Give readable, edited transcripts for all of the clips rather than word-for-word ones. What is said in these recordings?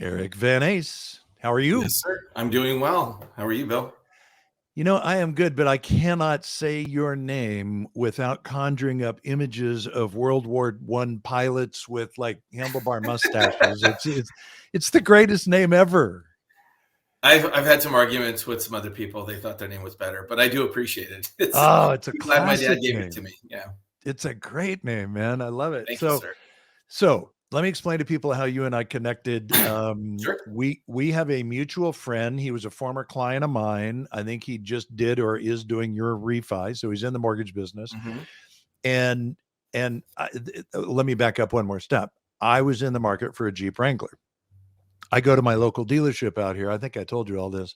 Eric Van Ace. How are you? Yes, sir. I'm doing well. How are you, Bill? I am good, but I cannot say your name without conjuring up images of World War I pilots with like handlebar mustaches. It's the greatest name ever. I've had some arguments with some other people. They thought their name was better, but I do appreciate it. Oh, it's a I'm glad my dad classic gave it to name. me. Yeah. It's a great name, man. I love it. Thank you, So, sir. so let me explain to people how you and I connected. Sure. We have a mutual friend. He was a former client of mine. I think he just did or is doing your refi, so he's in the mortgage business. hmm And let me back up one more step. I was in the market for a Jeep Wrangler. I go to my local dealership out here. I think I told you all this,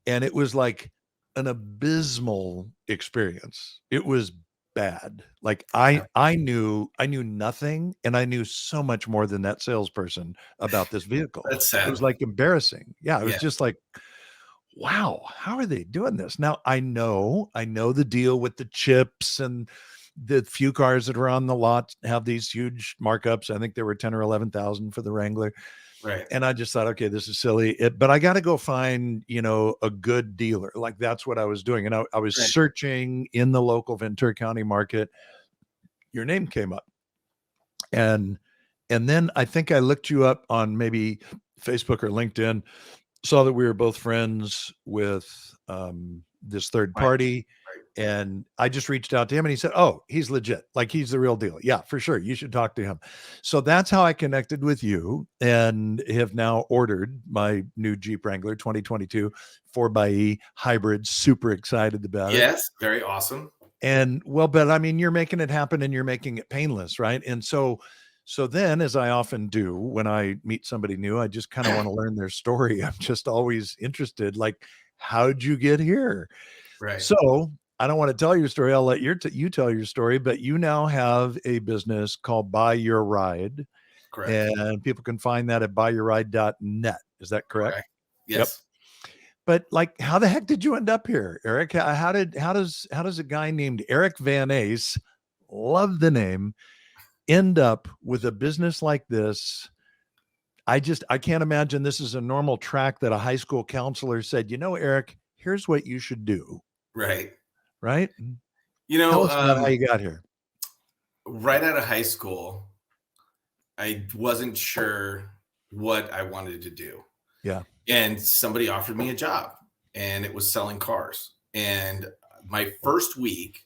and it was like an abysmal experience. It was bad. Like Yeah. I knew nothing, and I knew so much more than that salesperson about this vehicle. That's It was sad. like embarrassing. Yeah, it was Yeah. just like, wow, how are they doing this? Now I know the deal with the chips, and the few cars that are on the lot have these huge markups. I think there were 10 or 11,000 for the Wrangler. Right. And I just thought, okay, this is silly. But I got to go find, a good dealer. Like that's what I was doing. And I was Right. searching in the local Ventura County market. Your name came up. And then I think I looked you up on maybe Facebook or LinkedIn, saw that we were both friends with this third Right. party. And I just reached out to him and he said, oh, he's legit. Like he's the real deal. Yeah, for sure. You should talk to him. So that's how I connected with you and have now ordered my new Jeep Wrangler 2022 4xe hybrid. Super excited about it. Yes. Very awesome. And well, but I mean, you're making it happen and you're making it painless, right? And so then, as I often do when I meet somebody new, I just kind of want to learn their story. I'm just always interested, like, how'd you get here? Right. So I don't want to tell your story. I'll let you tell your story. But you now have a business called Buy Your Ride, Correct. and people can find that at buyyourride.net. Is that correct? Correct. Yep. Yes. But like, how the heck did you end up here, Eric? How does a guy named Eric Van Ace, love the name, end up with a business like this? I can't imagine this is a normal track that a high school counselor said, Eric, here's what you should do. Right. Right? You Tell know, us about how you got here. right out of high school, I wasn't sure what I wanted to do. Yeah. And somebody offered me a job, and it was selling cars. And my first week,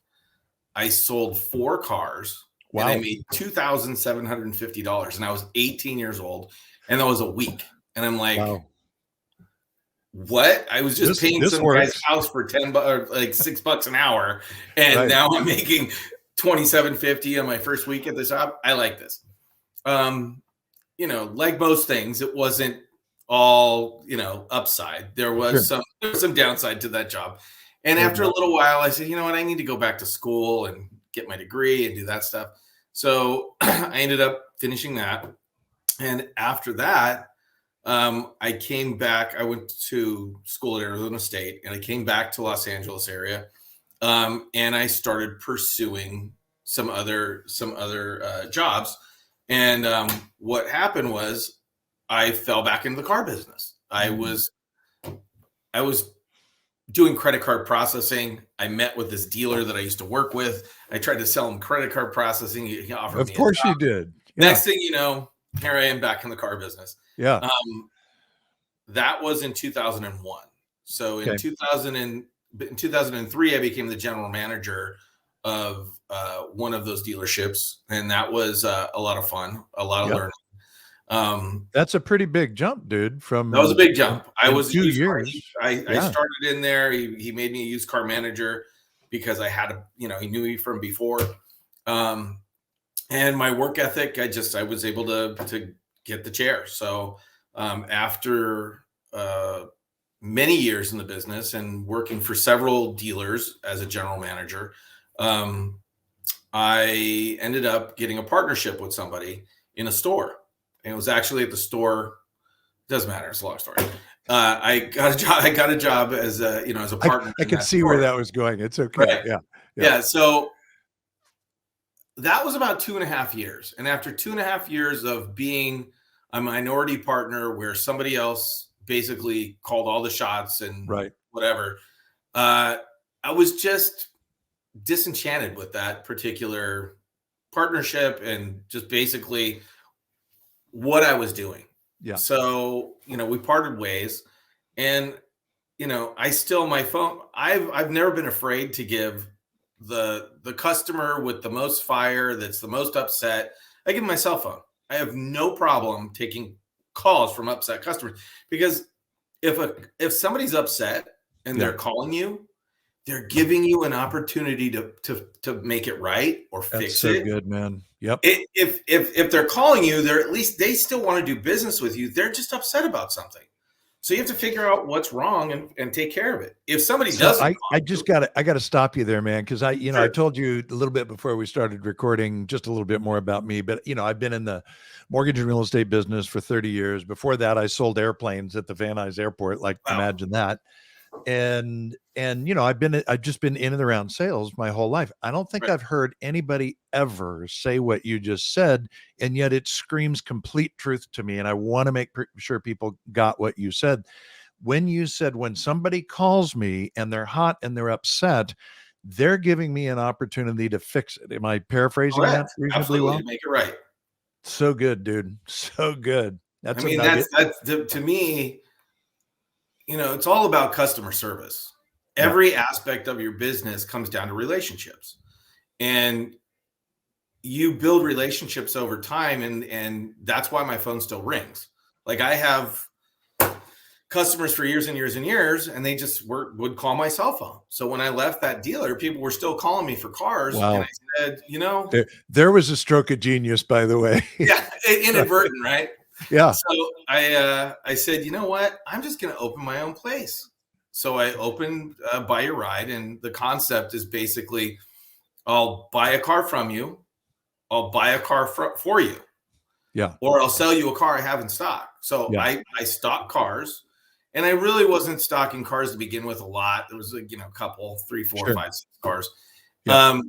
I sold 4 cars, and I Wow. made $2,750. And I was 18 years old, and that was a week. And I'm like, Wow. what? I was just paying This some guy's works. house for $10 or like $6 an hour, and Right. now I'm making $2,750 on my first week at the shop. I like this. Like most things, it wasn't all upside. There was Sure. some downside to that job. And No after a doubt. little while, I said, you know what, I need to go back to school and get my degree and do that stuff. So I ended up finishing that. And after that, I came back. I went to school at Arizona State, and I came back to Los Angeles area, and I started pursuing some other jobs. And what happened was, I fell back into the car business. I was doing credit card processing. I met with this dealer that I used to work with. I tried to sell him credit card processing. He offered Of me a course you job. did. Yeah. Next thing you know, here I am back in the car business. Yeah. That was in 2001. So in Okay. 2003, I became the general manager of one of those dealerships, and that was a lot of fun, a lot of Yep. learning. That's a pretty big jump, dude. That was a big jump. I in was a 2 used car. years. I Yeah. started in there. He made me a used car manager because I had he knew me from before. And my work ethic, I was able to get the chair. So after many years in the business and working for several dealers as a general manager, I ended up getting a partnership with somebody in a store. And it was actually at the store. Doesn't matter. It's a long story. I got a job. I got a job as a partner. I could see where that was going. It's okay. Right. Yeah. Yeah. So that was about 2.5 years. And after 2.5 years of being a minority partner where somebody else basically called all the shots and Right. whatever. I was just disenchanted with that particular partnership and just basically what I was doing. Yeah. So, we parted ways, and I still, my phone, I've never been afraid to give the customer with the most fire, that's the most upset, I give them my cell phone. I have no problem taking calls from upset customers, because if somebody's upset and Yeah. they're calling you, they're giving you an opportunity to make it right or That's fix so it. good, man. Yep. If they're calling you, they're at least, they still want to do business with you. They're just upset about something. So you have to figure out what's wrong and take care of it. If somebody So doesn't I call just you, gotta stop you there, man, because I sure. told you a little bit before we started recording just a little bit more about me, but I've been in the mortgage and real estate business for 30 years. Before that, I sold airplanes at the Van Nuys Airport. Like, Wow. imagine that. And I've just been in and around sales my whole life. I don't think Right. I've heard anybody ever say what you just said, and yet it screams complete truth to me. And I want to make sure people got what you said. When you said, when somebody calls me and they're hot and they're upset, they're giving me an opportunity to fix it. Am I paraphrasing that Correct. reasonably Absolutely. well? To make it right. So good, dude. So good. I That's a mean, nugget. that's to me, it's all about customer service. Yeah. Every aspect of your business comes down to relationships. And you build relationships over time, and that's why my phone still rings. Like, I have customers for years and years and years, and they just would call my cell phone. So when I left that dealer, people were still calling me for cars. And Wow. I said, There was a stroke of genius, by the way. yeah, inadvertent, right? Yeah. So I said, you know what? I'm just going to open my own place. So I opened Buy Your Ride, and the concept is basically, I'll buy a car from you, I'll buy a car for you, Yeah. or I'll sell you a car I have in stock. So Yeah. I stock cars, and I really wasn't stocking cars to begin with a lot. There was a couple, 3, 4, Sure. 5, 6 cars. Yeah.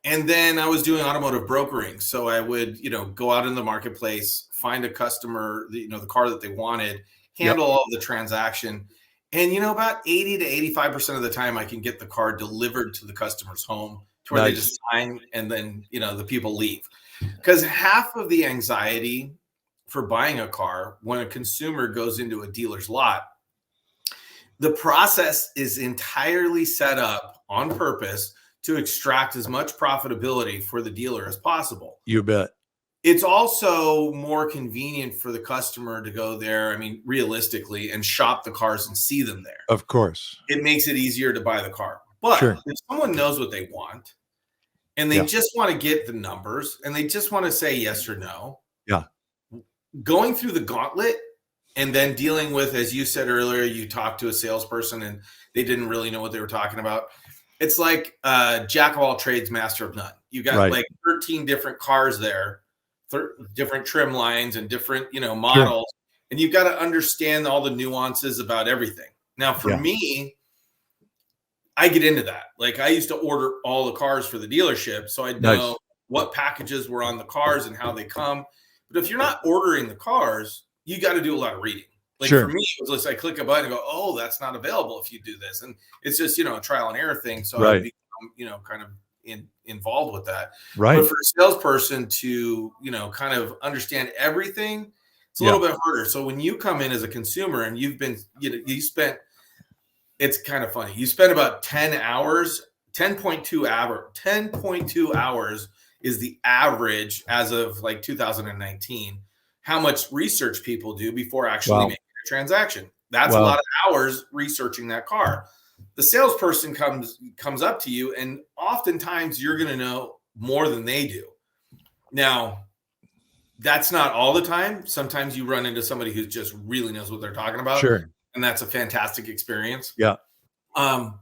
And then I was doing automotive brokering. So I would, go out in the marketplace, find a customer, the car that they wanted, handle all of the transaction. And, about 80 to 85% of the time, I can get the car delivered to the customer's home, to where they Nice. just sign, and then, the people leave. Because half of the anxiety for buying a car, when a consumer goes into a dealer's lot, the process is entirely set up on purpose to extract as much profitability for the dealer as possible. You bet. It's also more convenient for the customer to go there, I mean, realistically, and shop the cars and see them there. Of course. It makes it easier to buy the car. But Sure. if someone knows what they want, and they just want to get the numbers, and they just want to say yes or no, Yeah. going through the gauntlet and then dealing with, as you said earlier, you talked to a salesperson and they didn't really know what they were talking about. It's like jack of all trades, master of none. You got like 13 different cars there, different trim lines and different, models. Sure. And you've got to understand all the nuances about everything. Now, for me, I get into that. Like, I used to order all the cars for the dealership, so I'd know what packages were on the cars and how they come. But if you're not ordering the cars, you got to do a lot of reading. Like, for me, it was just, I click a button and go, oh, that's not available if you do this. And it's just, a trial and error thing. So I become, kind of involved with that. Right. But for a salesperson to, kind of understand everything, it's a little bit harder. So when you come in as a consumer and you've been, you spent, it's kind of funny. You spend about 10 hours, 10.2 hours is the average as of like 2019. How much research people do before actually making a transaction. That's a lot of hours researching that car. The salesperson comes up to you, and oftentimes you're going to know more than they do. Now, that's not all the time. Sometimes you run into somebody who just really knows what they're talking about. Sure. And that's a fantastic experience. Yeah. So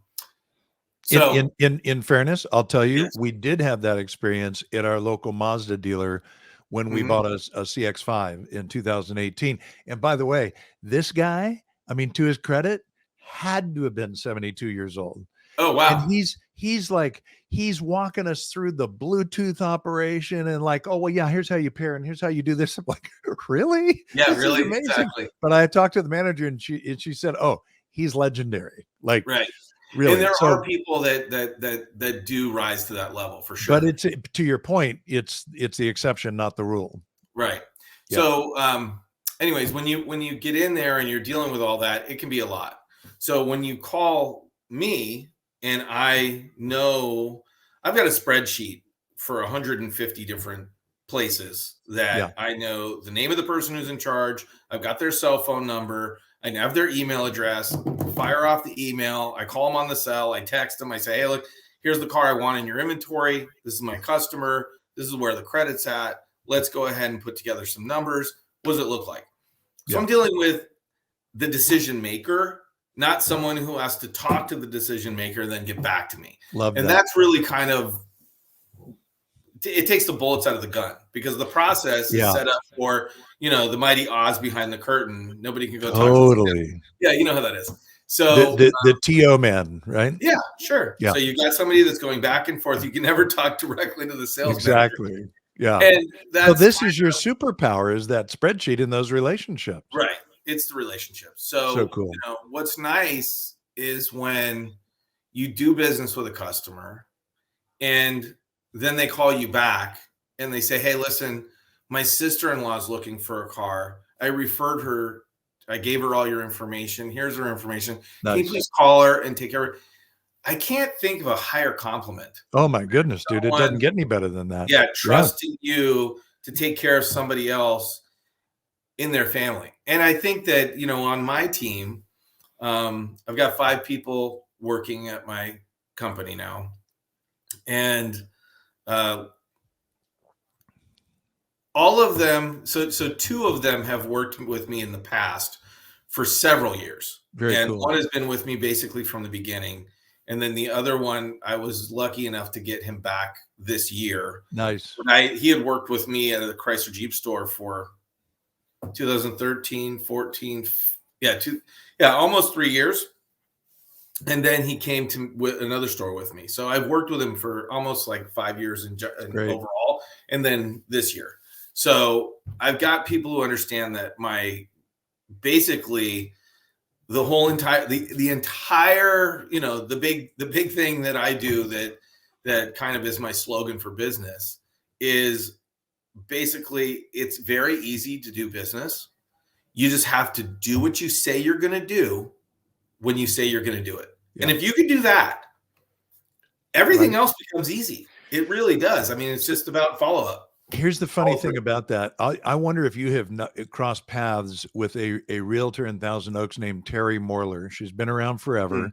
in fairness, I'll tell you, we did have that experience at our local Mazda dealer when we bought a CX-5 in 2018. And by the way, this guy, I mean, to his credit, had to have been 72 years old. Oh, And wow. he's walking us through the Bluetooth operation and like, oh well, yeah, here's how you pair and here's how you do this. I'm like, really? Yeah, This is really, amazing. exactly. But I talked to the manager and she said, oh, he's legendary. Like Right. And really. there are So, people that do rise to that level for but sure. it's to your point, it's the exception, not the rule. Right. Yeah. So, anyways, when you get in there and you're dealing with all that, it can be a lot. So when you call me and I know I've got a spreadsheet for 150 different places Yeah. that I know the name of the person who's in charge. I've got their cell phone number. I have their email address. Fire off the email. I call them on the cell. I text them. I say, hey, look, here's the car I want in your inventory. This is my customer. This is where the credit's at. Let's go ahead and put together some numbers. What does it look like? So I'm dealing with the decision maker, not someone who has to talk to the decision maker and then get back to me. Love and that. That's really kind of, it takes the bullets out of the gun because the process is set up for, the mighty Oz behind the curtain. Nobody can go talk totally. Yeah, you know how that is. So the TO man, right? Yeah, sure. Yeah. So you've got somebody that's going back and forth. You can never talk directly to the sales exactly. manager. Yeah. And so this is your superpower, is that spreadsheet in those relationships. Right. It's the relationship. So cool. What's nice is when you do business with a customer and then they call you back and they say, hey, listen, my sister-in-law is looking for a car. I referred her. I gave her all your information. Here's her information. Nice. Can you please call her and take care of her? I can't think of a higher compliment. Oh my goodness, dude. It doesn't get any better than that. Yeah. Trusting you to take care of somebody else in their family. And I think that, on my team, I've got 5 people working at my company now. And all of them, so 2 of them have worked with me in the past for several years. Very and cool. One has been with me basically from the beginning. And then the other one, I was lucky enough to get him back this year. Nice. He had worked with me at the Chrysler Jeep store for 2013, 14, almost 3 years. And then he came to another store with me. So I've worked with him for almost like 5 years in overall, and then this year. So I've got people who understand that basically the whole entire, the entire, the big thing that I do that kind of is my slogan for business is basically it's very easy to do business. You just have to do what you say you're going to do when you say you're going to do it. Yeah. And if you can do that, everything else becomes easy. It really does. I mean, it's just about follow-up. Here's the funny thing about that. I wonder if you have crossed paths with a realtor in Thousand Oaks named Terry Morler. She's been around forever,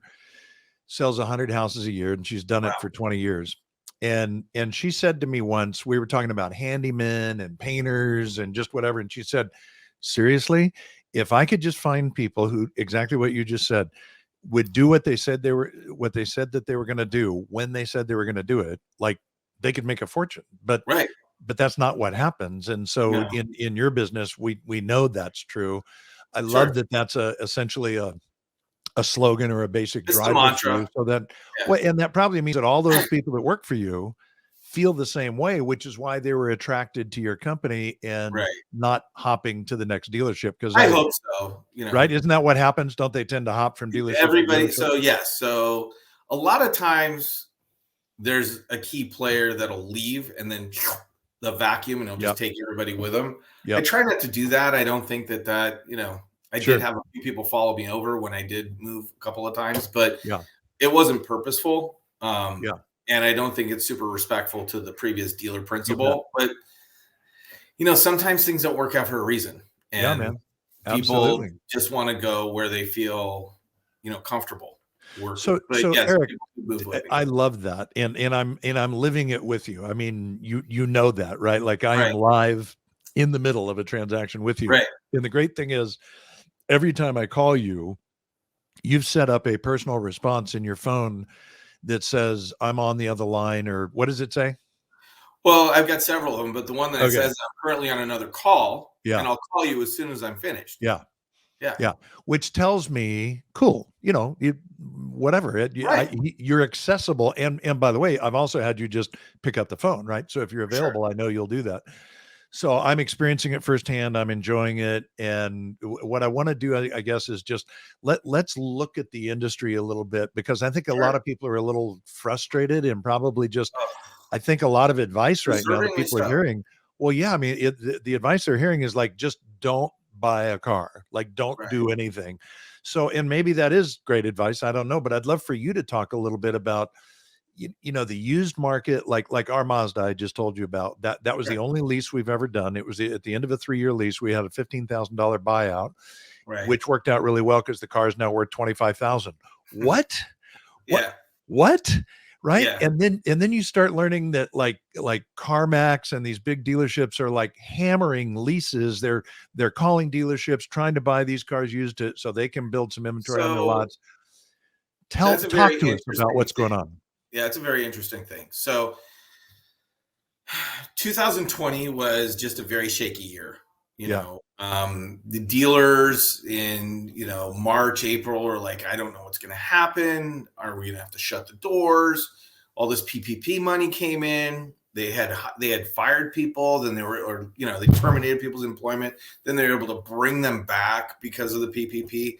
sells 100 houses a year, and she's done it for 20 years. And she said to me once, we were talking about handymen and painters and just whatever. And she said, seriously, if I could just find people who exactly what you just said would do what they said that they were going to do when they said they were going to do it, like they could make a fortune. But that's not what happens. And so in your business, we know that's true. I love that that's essentially a slogan or a basic driver mantra. So that, and that probably means that all those people that work for you feel the same way, which is why they were attracted to your company and not hopping to the next dealership. Because I hope so. Right? Isn't that what happens? Don't they tend to hop from dealership? Everybody. To dealership? So yes. So a lot of times there's a key player that'll leave and then the vacuum and he'll just take everybody with him. I try not to do that. I don't think that I did have a few people follow me over when I did move a couple of times, but it wasn't purposeful. And I don't think it's super respectful to the previous dealer principal, but sometimes things don't work out for a reason. And people just want to go where they feel, comfortable. So Eric, I love that. And I'm living it with you. I mean, you know that, right? Like I am live in the middle of a transaction with you. Right. And the great thing is every time I call you, you've set up a personal response in your phone that says I'm on the other line, or what does it say? Well, I've got several of them, but the one that says I'm currently on another call and I'll call you as soon as I'm finished. Yeah. Yeah. Yeah. Which tells me, cool, whatever Right. you're accessible. And by the way, I've also had you just pick up the phone, right? So if you're Sure. available, I know you'll do that. So I'm experiencing it firsthand. I'm enjoying it. And what I want to do, I guess, is just let's look at the industry a little bit, because I think a lot Sure. of people are a little frustrated and probably just, Oh, I think a lot of advice right now that deservingly people are so. hearing. Well, yeah, I mean, the advice they're hearing is like, just don't buy a car, like, don't Right. do anything. So, and maybe that is great advice. I don't know, but I'd love for you to talk a little bit about, the used market, like our Mazda I just told you about. That was Okay. the only lease we've ever done. It was at the end of a 3-year lease. We had a $15,000 buyout, Right. which worked out really well because the car is now worth 25,000. What? What? Yeah. What? Right? Yeah. And then you start learning that like CarMax and these big dealerships are like hammering leases. They're calling dealerships trying to buy these cars used so they can build some inventory on their So lots. that's a Talk very to us about interesting what's going thing. on. Yeah, it's a very interesting thing. So 2020 was just a very shaky year. Yeah. The dealers in, March, April are like, I don't know what's going to happen. Are we going to have to shut the doors? All this PPP money came in. They had fired people. Then they terminated people's employment. Then they were able to bring them back because of the PPP.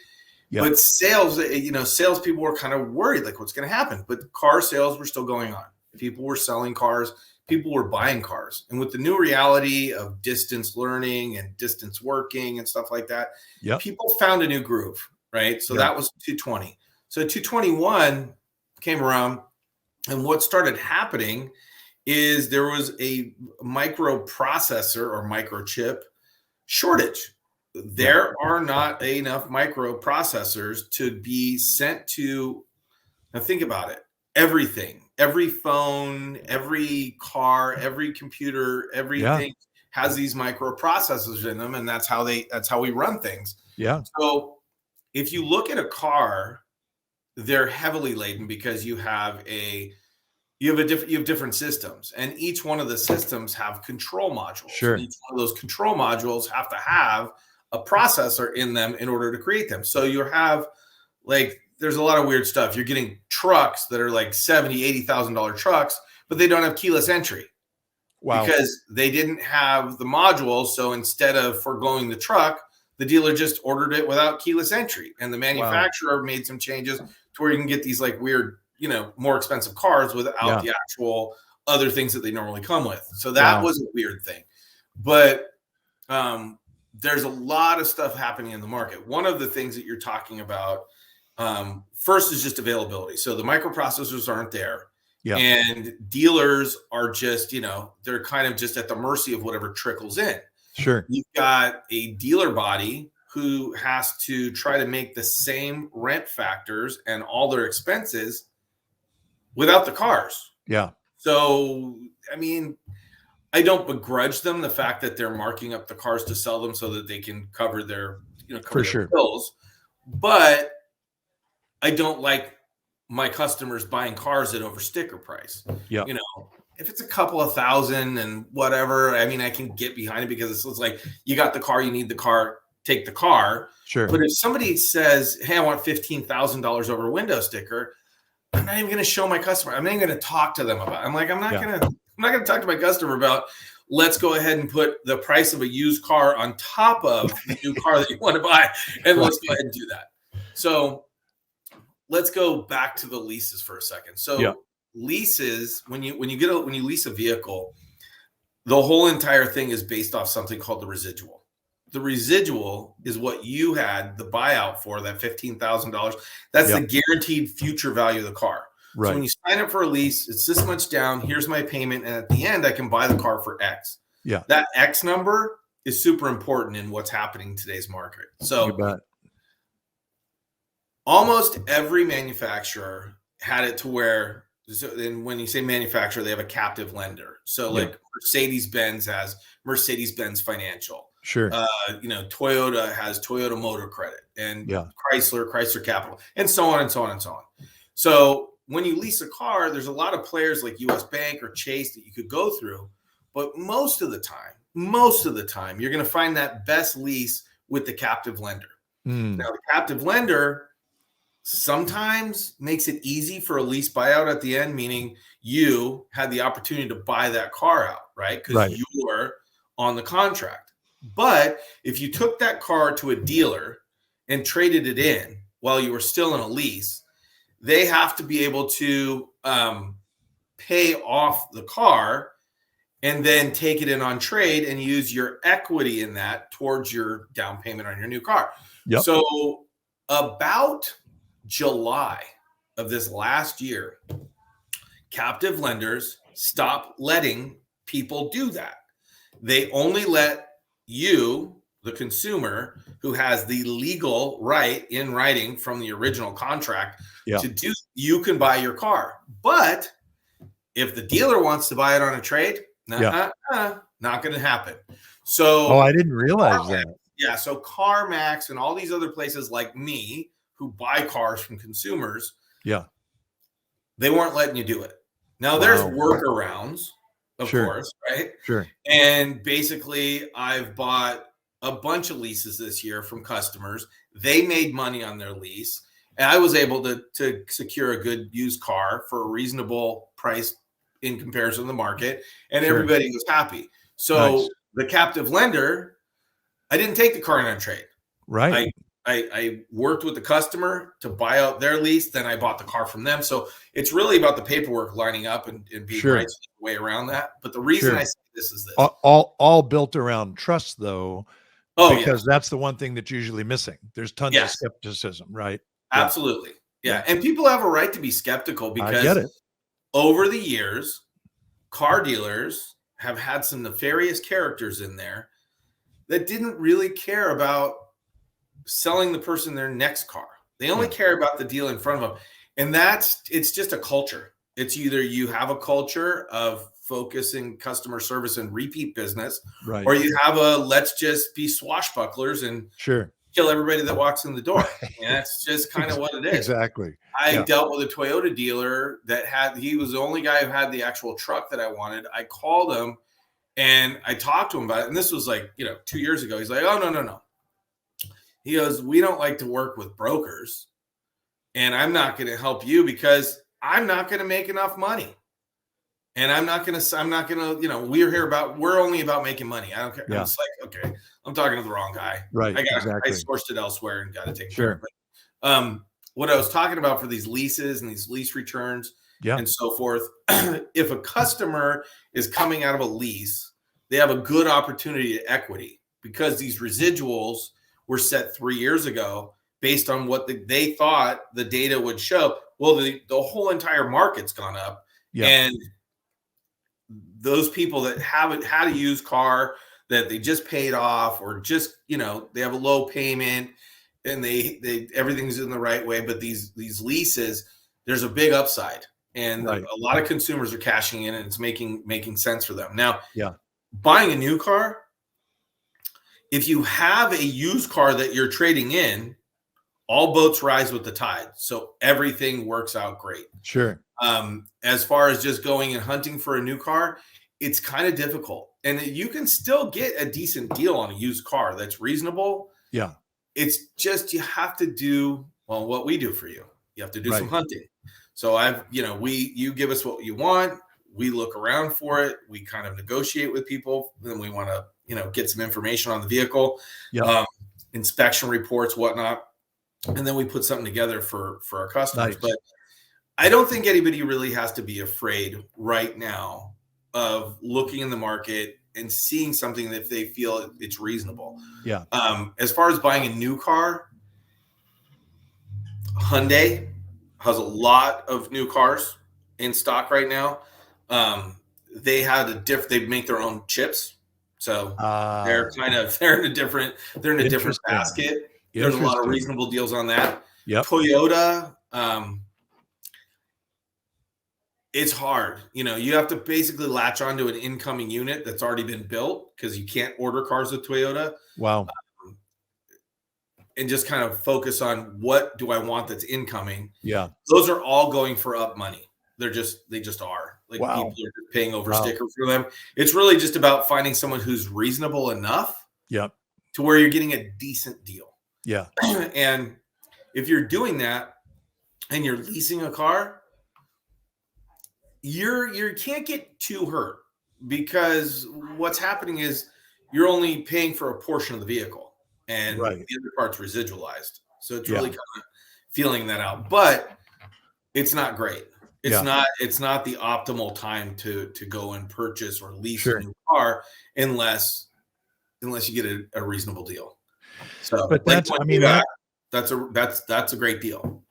Yeah. But salespeople were kind of worried, like, what's going to happen? But car sales were still going on. People were selling cars. People were buying cars. And with the new reality of distance learning and distance working and stuff like that, Yep. people found a new groove, right? So Yeah. that was 220. So 221 came around, and what started happening is there was a microprocessor or microchip shortage. There are not enough microprocessors to be sent to, now think about it, everything, every phone, every car, every computer, Yeah. everything has these microprocessors in them, and that's how we run things. Yeah. So if you look at a car, they're heavily laden because you have different systems, and each one of the systems have control modules. Sure. And each one of those control modules have to have a processor in them in order to create them. So you have, like, there's a lot of weird stuff. You're getting trucks that are like $70,000-$80,000 trucks, but they don't have keyless entry. Wow. Because they didn't have the modules. So instead of foregoing the truck, the dealer just ordered it without keyless entry, and the manufacturer made some changes to where you can get these like weird, more expensive cars without the actual other things that they normally come with. So that was a weird thing. But there's a lot of stuff happening in the market. One of the things that you're talking about, first, is just availability. So the microprocessors aren't there. Yeah. And dealers are just, they're kind of just at the mercy of whatever trickles in. Sure. You've got a dealer body who has to try to make the same rent factors and all their expenses without the cars. Yeah. So, I mean, I don't begrudge them the fact that they're marking up the cars to sell them so that they can cover their, For sure. bills. But I don't like my customers buying cars at over sticker price. Yeah. If it's a couple of thousand and whatever, I mean, I can get behind it because it's like, you got the car, you need the car, take the car. Sure. But if somebody says, hey, I want $15,000 over window sticker, I'm not even going to show my customer. I'm not even going to talk to them about it. I'm like, I'm not going to talk to my customer about, let's go ahead and put the price of a used car on top of the new car that you want to buy. And let's go ahead and do that. So let's go back to the leases for a second. So leases, when you lease a vehicle, the whole entire thing is based off something called the residual. The residual is what you had the buyout for, that $15,000. That's the guaranteed future value of the car. Right. So when you sign up for a lease, it's this much down. Here's my payment, and at the end, I can buy the car for X. Yeah. That X number is super important in what's happening in today's market. So You bet. almost every manufacturer had it to where, and when you say manufacturer, they have a captive lender. So like Mercedes-Benz has Mercedes-Benz Financial. Sure. Toyota has Toyota Motor Credit, and Chrysler Capital, and so on and so on and so on. So when you lease a car, there's a lot of players like US Bank or Chase that you could go through. But most of the time, you're going to find that best lease with the captive lender. Mm. Now, the captive lender sometimes makes it easy for a lease buyout at the end, meaning you had the opportunity to buy that car out, right? Because Right. you were on the contract. But if you took that car to a dealer and traded it in while you were still in a lease, they have to be able to pay off the car and then take it in on trade and use your equity in that towards your down payment on your new car. Yep. So about July of this last year, captive lenders stopped letting people do that. They only let you, the consumer, who has the legal right in writing from the original contract to do, you can buy your car. But if the dealer wants to buy it on a trade, not going to happen. So, I didn't realize that. Yeah. So CarMax and all these other places like me who buy cars from consumers, they weren't letting you do it. Now there's workarounds, of course, right? Sure. And basically I've bought a bunch of leases this year from customers. They made money on their lease, and I was able to secure a good used car for a reasonable price in comparison to the market, and everybody was happy. So the captive lender, I didn't take the car in a trade. Right. I worked with the customer to buy out their lease. Then I bought the car from them. So it's really about the paperwork lining up and being right way around that. But the reason I say this is this. All built around trust, though, because that's the one thing that's usually missing. There's tons of skepticism, right? Absolutely. Yeah. And people have a right to be skeptical because I get it. Over the years, car dealers have had some nefarious characters in there that didn't really care about selling the person their next car. They only care about the deal in front of them. And it's just a culture. It's either you have a culture of focusing customer service and repeat business, or you have a let's just be swashbucklers and kill everybody that walks in the door. And that's just kind of what it is. Exactly. I dealt with a Toyota dealer he was the only guy who had the actual truck that I wanted. I called him and I talked to him about it. And this was 2 years ago. He's like, oh, no. He goes, we don't like to work with brokers, and I'm not going to help you because I'm not going to make enough money. And we're only about making money. I don't care. Yeah. It's like, okay, I'm talking to the wrong guy. Right. I sourced it elsewhere and got to take care of it. What I was talking about for these leases and these lease returns and so forth, if a customer is coming out of a lease, they have a good opportunity to equity because these residuals were set 3 years ago based on what they thought the data would show. Well, the whole entire market's gone up. And those people that haven't had a used car that they just paid off, or just, they have a low payment and they everything's in the right way. But these leases, there's a big upside, and a lot of consumers are cashing in, and it's making sense for them. Now, buying a new car, if you have a used car that you're trading in, all boats rise with the tide. So everything works out great. Sure. As far as just going and hunting for a new car, it's kind of difficult. And you can still get a decent deal on a used car that's reasonable. Yeah. It's just you have to do what we do for you. You have to do some hunting. So you give us what you want. We look around for it. We kind of negotiate with people. Then we want to, get some information on the vehicle, inspection reports, whatnot. And then we put something together for our customers. But I don't think anybody really has to be afraid right now of looking in the market and seeing something that they feel it's reasonable. Yeah. As far as buying a new car, Hyundai has a lot of new cars in stock right now. They make their own chips. So they're in a different basket. There's a lot of reasonable deals on that. Yep. Toyota, it's hard. You have to basically latch onto an incoming unit that's already been built, because you can't order cars with Toyota. Wow. And just kind of focus on what do I want that's incoming. Yeah. Those are all going for up money. They just are. People are just paying over stickers for them. It's really just about finding someone who's reasonable enough to where you're getting a decent deal. Yeah. And if you're doing that and you're leasing a car, you can't get too hurt, because what's happening is you're only paying for a portion of the vehicle, and Right. the other part's residualized. So it's Yeah. really kind of feeling that out, but it's not great. It's Yeah. not the optimal time to go and purchase or lease Sure. a new car unless you get a reasonable deal. So, But like that's, when I you mean, got, that, that's a great deal.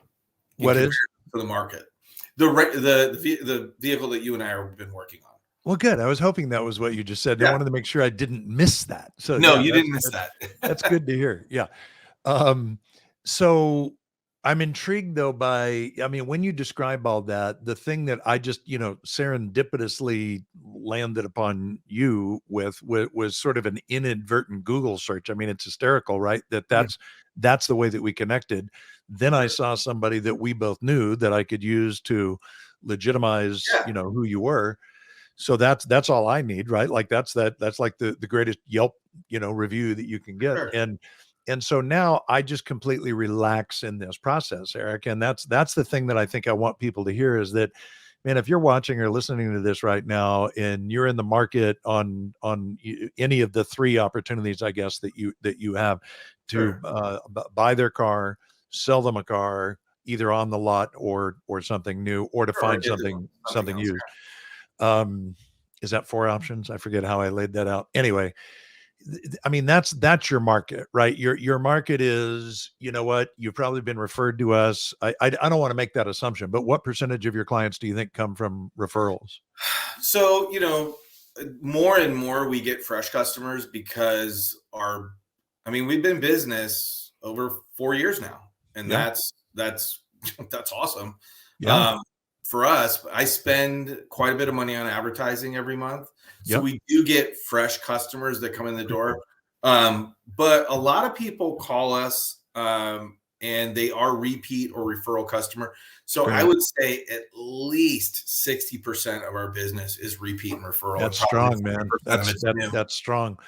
what is? For the market? The vehicle that you and I have been working on. Well, good. I was hoping that was what you just said. I Yeah. wanted to make sure I didn't miss that. So No, yeah, you didn't miss that. that's good to hear. Yeah. So I'm intrigued though by, I mean, when you describe all that, the thing that I just, serendipitously landed upon you with was sort of an inadvertent Google search. I mean, it's hysterical, right? That's the way that we connected. Then I saw somebody that we both knew that I could use to legitimize, Yeah. who you were. So that's all I need, right? Like that's like the greatest Yelp, review that you can get. Sure. And so now I just completely relax in this process, Eric. And that's the thing that I think I want people to hear is that, man, if you're watching or listening to this right now and you're in the market on any of the three opportunities, I guess, that you have to buy their car, sell them a car, either on the lot or something new, or to find something used. Is that 4 options? I forget how I laid that out. Anyway, I mean, that's your market, right? Your market is, you know what, you've probably been referred to us. I don't want to make that assumption, but what percentage of your clients do you think come from referrals? So, more and more we get fresh customers because we've been in business over 4 years now, and that's awesome. Yeah. For us, I spend quite a bit of money on advertising every month. So Yep. we do get fresh customers that come in the door. But a lot of people call us and they are repeat or referral customer. So Great. I would say at least 60% of our business is repeat and referral. That's and strong, man. That's strong.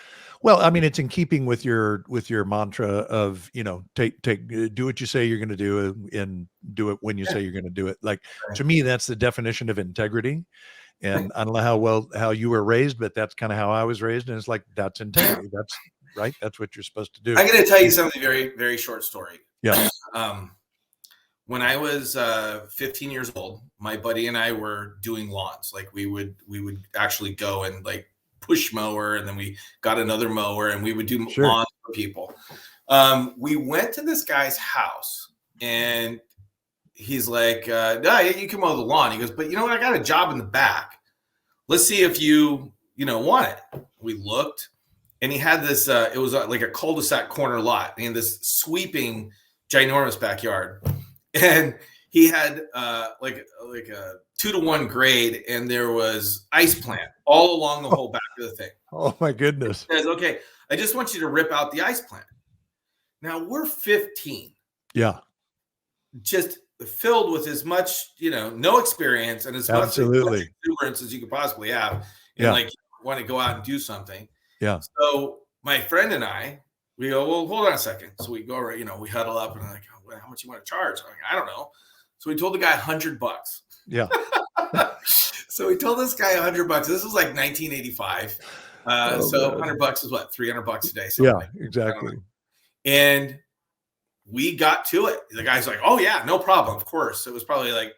Well, I mean, it's in keeping with your mantra of, do what you say you're going to do and do it when you say you're going to do it. Like, to me, that's the definition of integrity. And I don't know how you were raised, but that's kind of how I was raised. And it's like, that's integrity. That's right. That's what you're supposed to do. I'm going to tell you something very, very short story. Yeah. When I was 15 years old, my buddy and I were doing lawns. Like we would actually go and like push mower, and then we got another mower, and we would do lawns for people. We went to this guy's house, and he's like, "No, you can mow the lawn." He goes, "But you know what? I got a job in the back. Let's see if you want it." We looked, and he had this. It was like a cul-de-sac corner lot, and this sweeping, ginormous backyard. And he had like a 2-to-1 grade, and there was ice plant all along the whole back of the thing. Oh my goodness. He says, "Okay, I just want you to rip out the ice plant." Now we're 15. Yeah. Just filled with as much, no experience and as much exuberance as you could possibly have. And like want to go out and do something. Yeah. So my friend and I, we go, "Well, hold on a second." So we go, we huddle up and I'm like, "Oh, how much you want to charge?" I'm like, "I don't know." So we told the guy $100. Yeah. So we told this guy $100. This was like 1985. So $100 is what, $300 a day. Yeah, like exactly. And we got to it. The guy's like, "Oh yeah, no problem. Of course." It was probably like,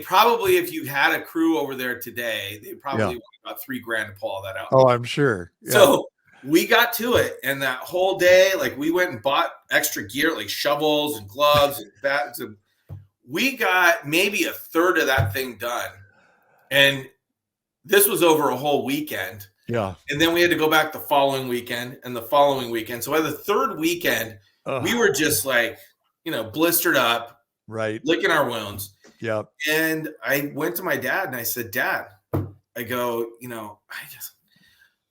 probably if you had a crew over there today, they probably want about $3,000 to pull all that out. Oh, I'm sure. Yeah. So we got to it, and that whole day, like we went and bought extra gear, like shovels and gloves and bats, and we got maybe a third of that thing done. And this was over a whole weekend. Yeah. And then we had to go back the following weekend and the following weekend. So by the third weekend, we were just like, blistered up, right, licking our wounds. Yeah. And I went to my dad and I said, "Dad," I go,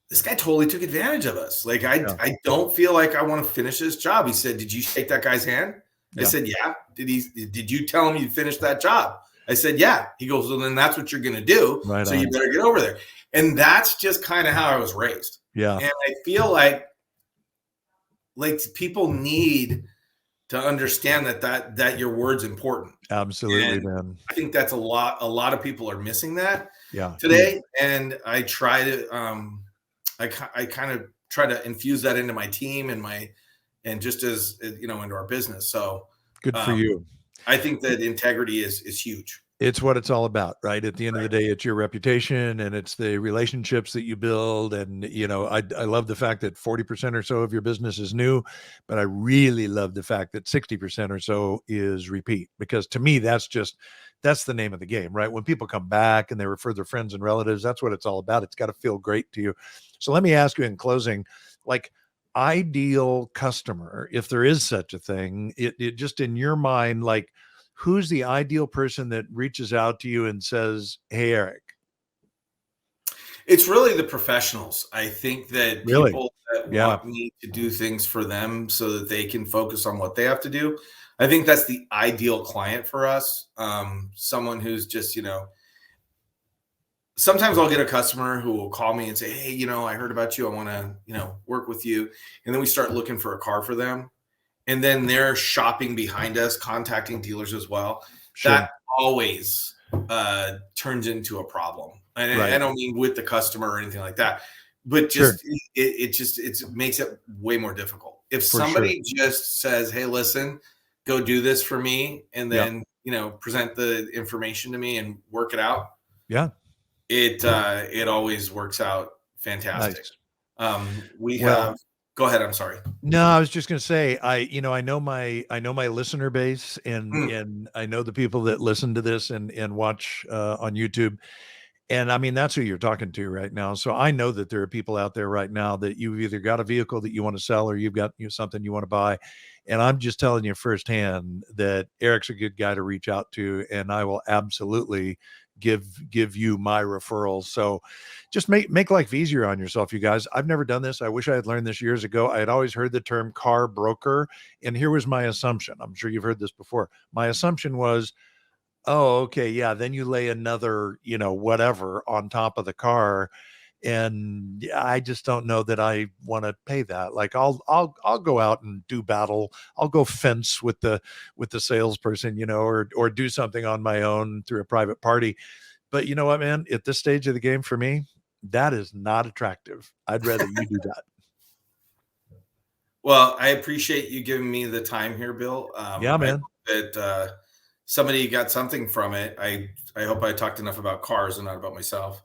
this guy totally took advantage of us. Like, I don't feel like I want to finish this job. He said, "Did you shake that guy's hand?" I said, "Yeah." Did you tell him you'd finish that job? I said, "Yeah." He goes, "Well, then that's what you're going to do. Right so on. You better get over there." And that's just kind of how I was raised. Yeah. And I feel like people need to understand that your word's important. Absolutely, And man. I think that's a lot of people are missing that Yeah. today. And I try to I kind of try to infuse that into my team and just as into our business. So Good for um, you. I think that integrity is huge. It's what it's all about, right? At the end of the day, it's your reputation and it's the relationships that you build. And, I love the fact that 40% or so of your business is new, but I really love the fact that 60% or so is repeat, because to me, that's the name of the game, right? When people come back and they refer their friends and relatives, that's what it's all about. It's got to feel great to you. So let me ask you in closing, like, ideal customer, if there is such a thing, it just in your mind, like, who's the ideal person that reaches out to you and says, "Hey, Eric"? It's really the professionals. I think that Really? people that Yeah. want me to do things for them so that they can focus on what they have to do. I think that's the ideal client for us. Someone who's just, sometimes I'll get a customer who will call me and say, "Hey, I heard about you. I want to, work with you." And then we start looking for a car for them. And then they're shopping behind us, contacting dealers as well. Sure. That always turns into a problem. And I Right. don't mean with the customer or anything like that, but Sure. just it makes it way more difficult. If For sure. somebody just says, "Hey, listen, go do this for me," and Yeah. then present the information to me and work it out, Yeah. it always works out fantastic. Nice. We Well, have. Go ahead. I'm sorry. no, I was just going to say, I know my listener base, and Mm, I know the people that listen to this and watch on YouTube. And I mean, that's who you're talking to right now. So I know that there are people out there right now that you've either got a vehicle that you want to sell or you've got something you want to buy. And I'm just telling you firsthand that Eric's a good guy to reach out to, and I will absolutely give you my referrals. So just make life easier on yourself, you guys. I've never done this. I wish I had learned this years ago. I had always heard the term car broker, and here was my assumption. I'm sure you've heard this before. My assumption was, oh, okay, yeah, then you lay another, whatever on top of the car, and yeah, I just don't know that I want to pay that. Like, I'll go out and do battle. I'll go fence with the salesperson, or do something on my own through a private party. But you know what, man? At this stage of the game for me, that is not attractive. I'd rather you do that. Well, I appreciate you giving me the time here, Bill. Yeah, I man. hope that somebody got something from it. I hope I talked enough about cars and not about myself.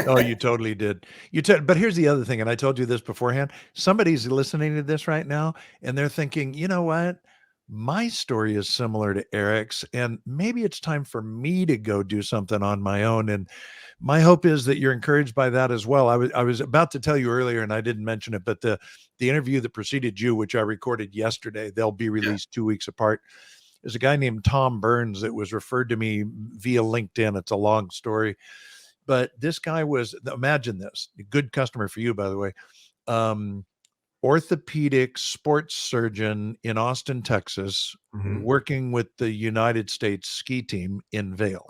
Oh, you totally did. But here's the other thing, and I told you this beforehand. Somebody's listening to this right now, and they're thinking, you know what? My story is similar to Eric's, and maybe it's time for me to go do something on my own. And my hope is that you're encouraged by that as well. I was about to tell you earlier, and I didn't mention it, but the interview that preceded you, which I recorded yesterday, they'll be Yeah. released 2 weeks apart. There's a guy named Tom Burns that was referred to me via LinkedIn. It's a long story, but this guy was, imagine this, a good customer for you, by the way, um, orthopedic sports surgeon in Austin, Texas, Mhm. working with the United States ski team in Vail.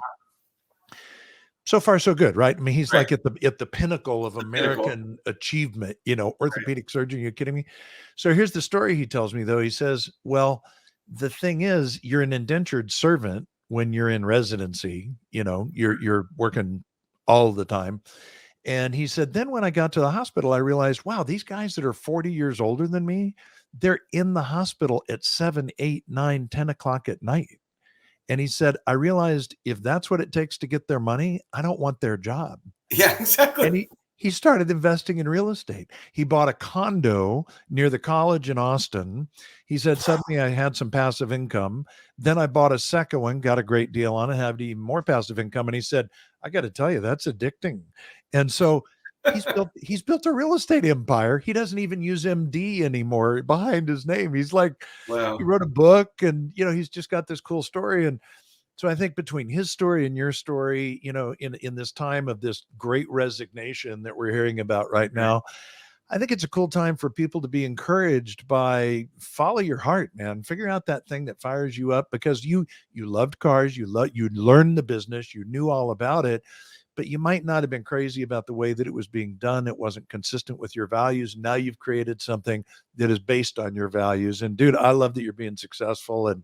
So far, so good, right? I mean, he's Right. like at the pinnacle of The pinnacle. American achievement, orthopedic surgeon. You kidding me? So here's the story he tells me, though. He says, well, the thing is, you're an indentured servant when you're in residency, you're working all the time. And he said, then when I got to the hospital, I realized, wow, these guys that are 40 years older than me, they're in the hospital at 7, 8, 9, 10 o'clock at night. And he said, I realized if that's what it takes to get their money, I don't want their job. Yeah, exactly. And he started investing in real estate. He bought a condo near the college in Austin. He said, suddenly I had some passive income. Then I bought a second one, got a great deal on it, had even more passive income. And he said, I got to tell you, that's addicting. And so he's built a real estate empire. He doesn't even use MD anymore behind his name. He's like, he Wow. wrote a book, and he's just got this cool story. And so I think between his story and your story, in this time of this great resignation that we're hearing about right Right. now, I think it's a cool time for people to be encouraged by follow your heart, man. Figure out that thing that fires you up, because you loved cars, you learned the business, you knew all about it, but you might not have been crazy about the way that it was being done. It wasn't consistent with your values. Now you've created something that is based on your values. And dude, I love that you're being successful. And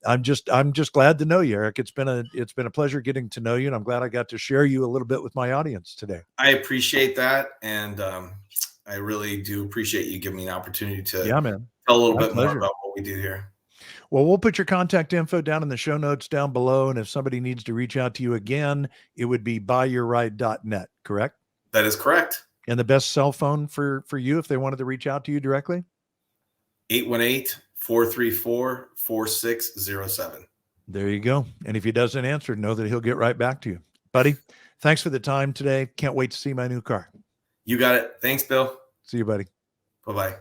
I'm just glad to know you, Eric. It's been a pleasure getting to know you, and I'm glad I got to share you a little bit with my audience today. I appreciate that, and I really do appreciate you giving me an opportunity to Yeah, man. tell a little My bit pleasure. more about what we do here. Well, we'll put your contact info down in the show notes down below, and if somebody needs to reach out to you again, it would be buyyourride.net, correct? That is correct. And the best cell phone for you if they wanted to reach out to you directly? 818-434-4607. There you go. And if he doesn't answer, know that he'll get right back to you. Buddy, thanks for the time today. Can't wait to see my new car. You got it. Thanks, Bill. See you, buddy. Bye-bye.